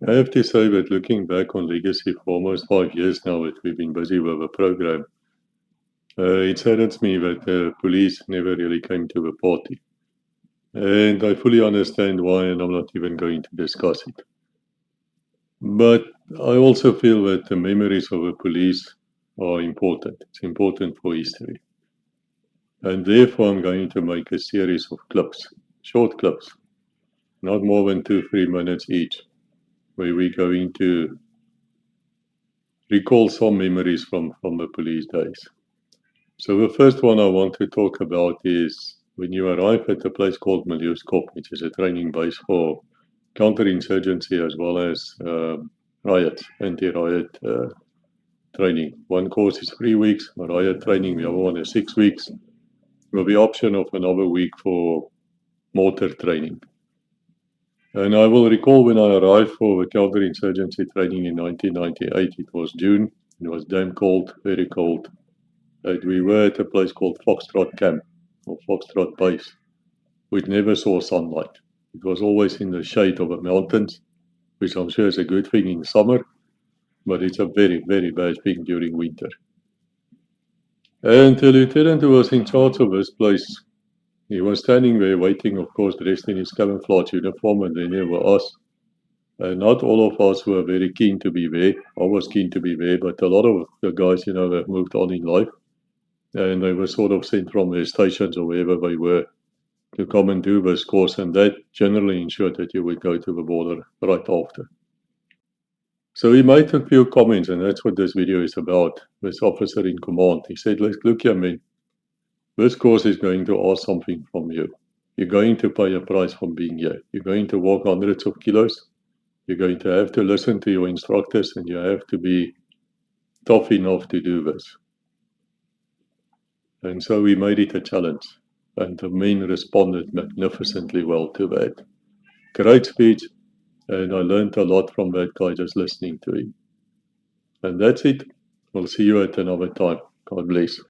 I have to say that looking back on Legacy for almost 5 years now that we've been busy with the program, it saddens me that the police never really came to the party. And I fully understand why, and I'm not even going to discuss it. But I also feel that the memories of the police are important. It's important for history. And therefore, I'm going to make a series of clips, short clips, not more than 2, 3 minutes each, where we're going to recall some memories from the police days. So the first one I want to talk about is when you arrive at a place called Milieuskop, which is a training base for counterinsurgency as well as riots, anti-riot training. One course is 3 weeks, riot training, the other one is 6 weeks, with the option of another week for mortar training. And I will recall when I arrived for the counterinsurgency training in 1998, it was June, it was damn cold, very cold. We were at a place called Foxtrot Camp, or Foxtrot Base, which never saw sunlight. It was always in the shade of the mountains, which I'm sure is a good thing in summer, but it's a very, very bad thing during winter. And the lieutenant who was in charge of this place, he was standing there waiting, of course, dressed in his camouflage uniform, and then there were us. And not all of us were very keen to be there. I was keen to be there, but a lot of the guys, have moved on in life, and they were sort of sent from their stations or wherever they were to come and do this course, and that generally ensured that you would go to the border right after. So he made a few comments, and that's what this video is about. This officer in command, he said, look here, man, this course is going to ask something from you. You're going to pay a price for being here. You're going to walk hundreds of kilos. You're going to have to listen to your instructors, and you have to be tough enough to do this. And so we made it a challenge, and the men responded magnificently well to that. Great speech, and I learned a lot from that guy just listening to him. And that's it. We'll see you at another time. God bless.